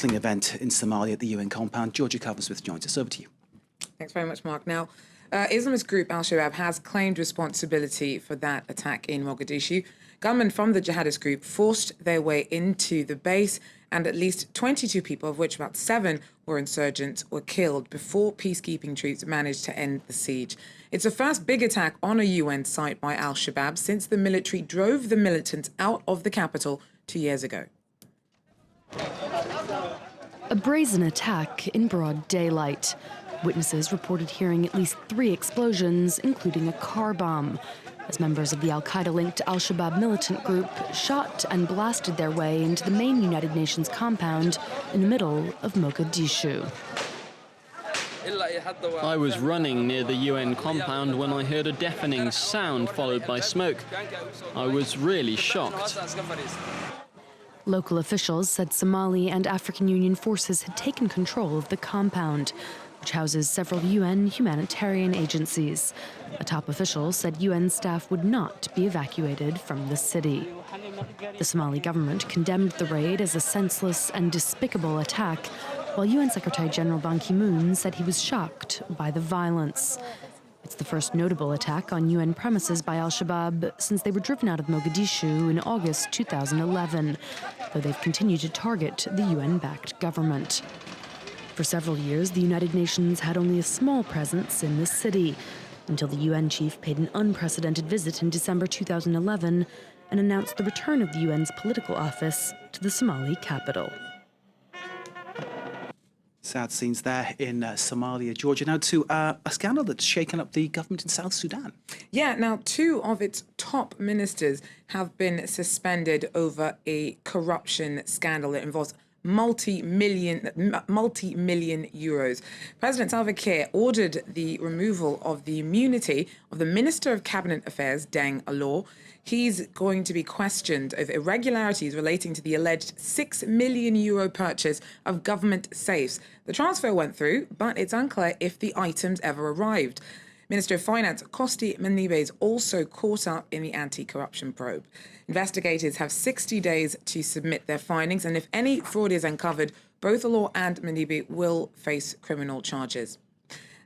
unsettling event in Somalia at the UN compound. Georgia Coversmith joins us. Over to you. Thanks very much, Mark. Now, Islamist group Al-Shabaab has claimed responsibility for that attack in Mogadishu. Gunmen from the jihadist group forced their way into the base, and at least 22 people, of which about 7 were insurgents, were killed before peacekeeping troops managed to end the siege. It's the first big attack on a UN site by Al-Shabaab since the military drove the militants out of the capital 2 years ago. A brazen attack in broad daylight. Witnesses reported hearing at least 3 explosions, including a car bomb, as members of the al-Qaeda-linked Al-Shabaab militant group shot and blasted their way into the main United Nations compound in the middle of Mogadishu. I was running near the UN compound when I heard a deafening sound followed by smoke. I was really shocked. Local officials said Somali and African Union forces had taken control of the compound, which houses several UN humanitarian agencies. A top official said UN staff would not be evacuated from the city. The Somali government condemned the raid as a senseless and despicable attack, while UN Secretary General Ban Ki-moon said he was shocked by the violence. It's the first notable attack on UN premises by Al-Shabaab since they were driven out of Mogadishu in August 2011, though they've continued to target the UN-backed government. For several years, the United Nations had only a small presence in the city, until the UN chief paid an unprecedented visit in December 2011 and announced the return of the UN's political office to the Somali capital. Sad scenes there in Somalia. Georgia, now to a scandal that's shaken up the government in South Sudan. Yeah, now 2 of its top ministers have been suspended over a corruption scandal that involves multi-million euros. President Salva Kiir ordered the removal of the immunity of the Minister of Cabinet Affairs, Deng Alor. He's going to be questioned of irregularities relating to the alleged €6 million purchase of government safes. The transfer went through, but it's unclear if the items ever arrived. Minister of Finance Kosti Menibe is also caught up in the anti-corruption probe. Investigators have 60 days to submit their findings, and if any fraud is uncovered, both Alor and Menibe will face criminal charges.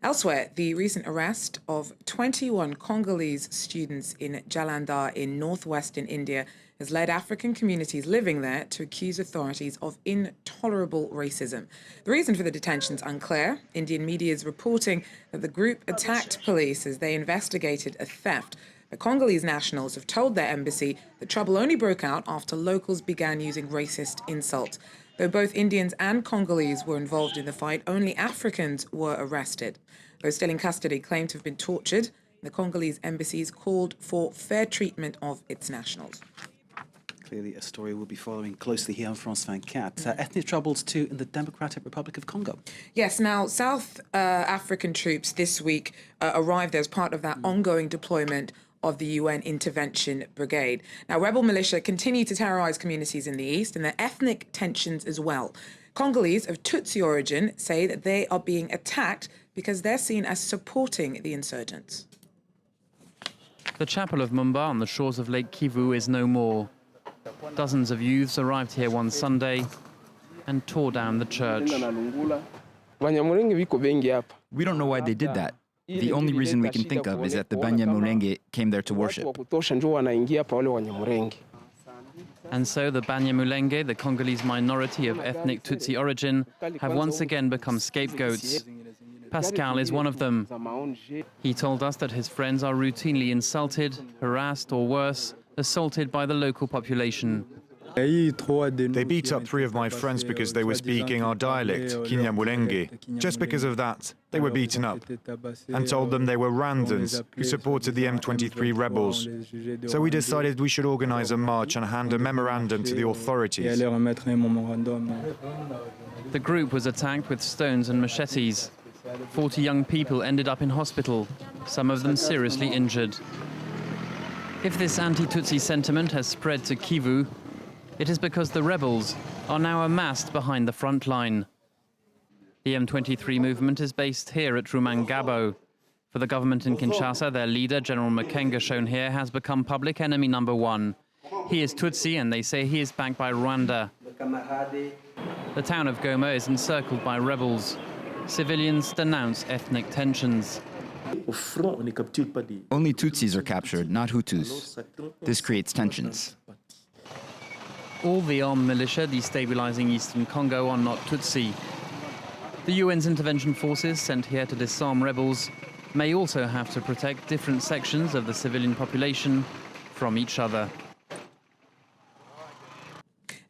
Elsewhere, the recent arrest of 21 Congolese students in Jalandhar in northwestern India has led African communities living there to accuse authorities of intolerable racism. The reason for the detention is unclear. Indian media is reporting that the group attacked police as they investigated a theft. The Congolese nationals have told their embassy that trouble only broke out after locals began using racist insults. Though both Indians and Congolese were involved in the fight, only Africans were arrested. Those still in custody claim to have been tortured. The Congolese embassies called for fair treatment of its nationals. Clearly a story we'll be following closely here on France 24. Ethnic troubles too in the Democratic Republic of Congo. Yes, now South African troops this week arrived as part of that ongoing deployment of the UN Intervention Brigade. Now, rebel militia continue to terrorize communities in the east, and there are ethnic tensions as well. Congolese of Tutsi origin say that they are being attacked because they're seen as supporting the insurgents. The chapel of Mumba on the shores of Lake Kivu is no more. Dozens of youths arrived here one Sunday and tore down the church. We don't know why they did that. The only reason we can think of is that the Banyamulenge came there to worship. And so the Banyamulenge, the Congolese minority of ethnic Tutsi origin, have once again become scapegoats. Pascal is one of them. He told us that his friends are routinely insulted, harassed, or worse, assaulted by the local population. They beat up 3 of my friends because they were speaking our dialect, Kinyamulenge. Just because of that, they were beaten up and told them they were Rwandans who supported the M23 rebels. So we decided we should organize a march and hand a memorandum to the authorities. The group was attacked with stones and machetes. 40 young people ended up in hospital, some of them seriously injured. If this anti-Tutsi sentiment has spread to Kivu, it is because the rebels are now amassed behind the front line. The M23 movement is based here at Rumangabo. For the government in Kinshasa, their leader, General Makenga, shown here, has become public enemy #1. He is Tutsi, and they say he is backed by Rwanda. The town of Goma is encircled by rebels. Civilians denounce ethnic tensions. Only Tutsis are captured, not Hutus. This creates tensions. All the armed militia destabilizing eastern Congo are not Tutsi. The UN's intervention forces sent here to disarm rebels may also have to protect different sections of the civilian population from each other.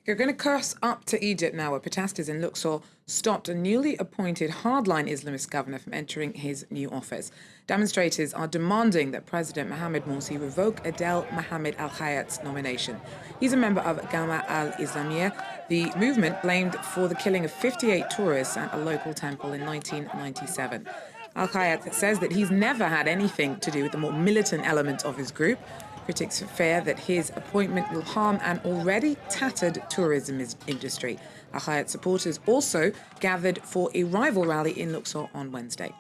You're going to cross up to Egypt now, where protesters in Luxor stopped a newly appointed hardline Islamist governor from entering his new office. Demonstrators are demanding that President Mohamed Morsi revoke Adel Mohamed Al Hayat's nomination. He's a member of Gama al-Islamiyah, the movement blamed for the killing of 58 tourists at a local temple in 1997. Al Hayat says that he's never had anything to do with the more militant element of his group. Critics fear that his appointment will harm an already tattered tourism industry. Al Hayat supporters also gathered for a rival rally in Luxor on Wednesday.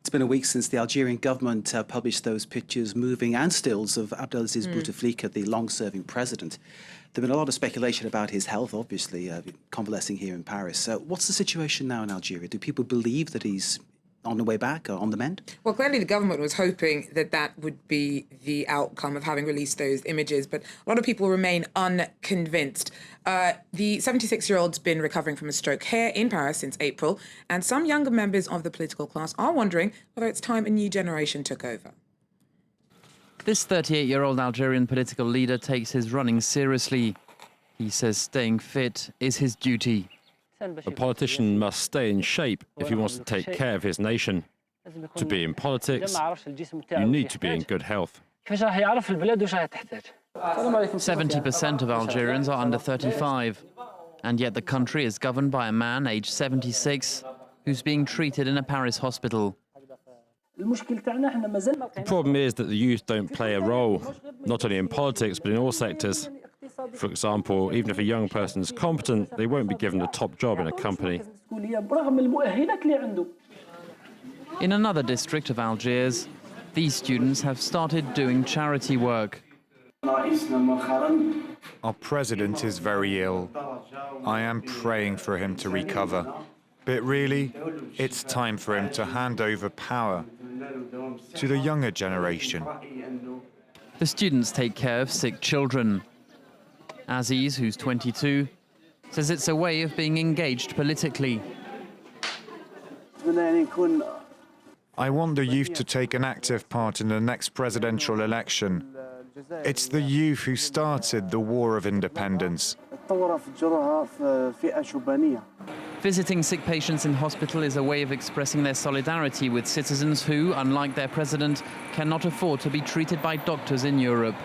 It's been a week since the Algerian government published those pictures, moving and stills, of Abdelaziz Bouteflika, the long-serving president. There's been a lot of speculation about his health, obviously, convalescing here in Paris. What's the situation now in Algeria? Do people believe that he's on the way back, or on the mend? Well, clearly the government was hoping that that would be the outcome of having released those images, but a lot of people remain unconvinced. The 76-year-old's been recovering from a stroke here in Paris since April, and some younger members of the political class are wondering whether it's time a new generation took over. This 38-year-old Algerian political leader takes his running seriously. He says staying fit is his duty. A politician must stay in shape if he wants to take care of his nation. To be in politics, you need to be in good health. 70% of Algerians are under 35, and yet the country is governed by a man aged 76 who's being treated in a Paris hospital. The problem is that the youth don't play a role, not only in politics but in all sectors. For example, even if a young person is competent, they won't be given the top job in a company. In another district of Algiers, these students have started doing charity work. Our president is very ill. I am praying for him to recover. But really, it's time for him to hand over power to the younger generation. The students take care of sick children. Aziz, who's 22, says it's a way of being engaged politically. I want the youth to take an active part in the next presidential election. It's the youth who started the War of Independence. Visiting sick patients in hospital is a way of expressing their solidarity with citizens who, unlike their president, cannot afford to be treated by doctors in Europe.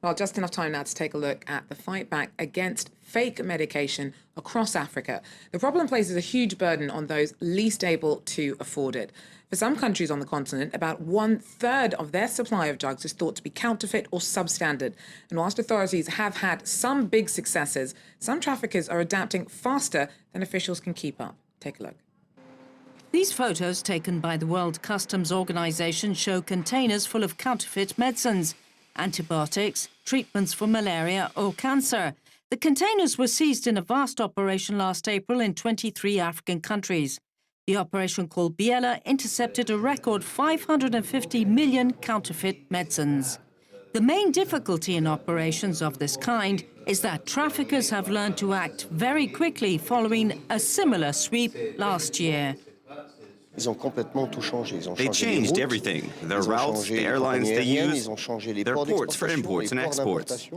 Well, just enough time now to take a look at the fight back against fake medication across Africa. The problem places a huge burden on those least able to afford it. For some countries on the continent, about 1/3 of their supply of drugs is thought to be counterfeit or substandard. And whilst authorities have had some big successes, some traffickers are adapting faster than officials can keep up. Take a look. These photos taken by the World Customs Organization show containers full of counterfeit medicines, antibiotics, treatments for malaria or cancer. The containers were seized in a vast operation last April in 23 African countries. The operation, called Biela, intercepted a record 550 million counterfeit medicines. The main difficulty in operations of this kind is that traffickers have learned to act very quickly following a similar sweep last year. They changed everything. Their routes, the airlines they use, their ports for imports and exports.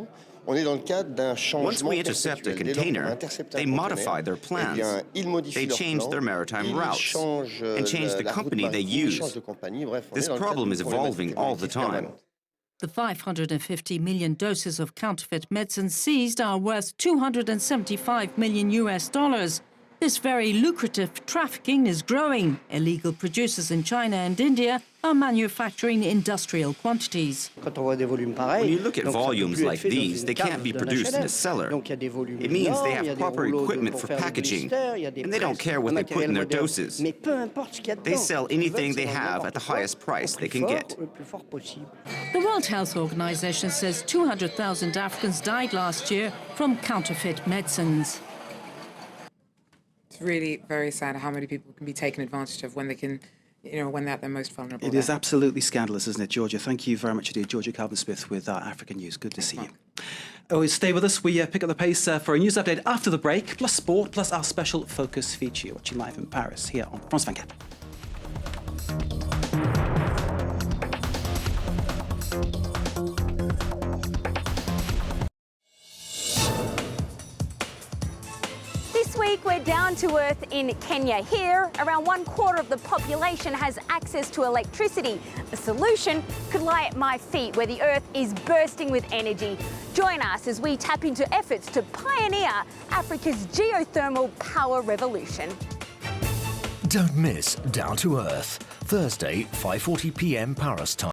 Once we intercept a container, they modify their plans. They change their maritime routes and change the company they use. This problem is evolving all the time. The 550 million doses of counterfeit medicines seized are worth $275 million. This very lucrative trafficking is growing. Illegal producers in China and India are manufacturing industrial quantities. When you look at volumes like these, they can't be produced in a cellar. It means they have proper equipment for packaging, and they don't care what they put in their doses. They sell anything they have at the highest price they can get. The World Health Organization says 200,000 Africans died last year from counterfeit medicines. It's really very sad how many people can be taken advantage of when they can, when they're at their most vulnerable. It is absolutely scandalous, isn't it, Georgia? Thank you very much indeed. Georgia Calvin-Smith with African News. Good to see you. Always stay with us. We pick up the pace for a news update after the break, plus sport, plus our special focus feature. Watching live in Paris here on France 24. This week we're down to earth in Kenya. Here, around 1/4 of the population has access to electricity. The solution could lie at my feet, where the earth is bursting with energy. Join us as we tap into efforts to pioneer Africa's geothermal power revolution. Don't miss Down to Earth, Thursday, 5:40 p.m. Paris time.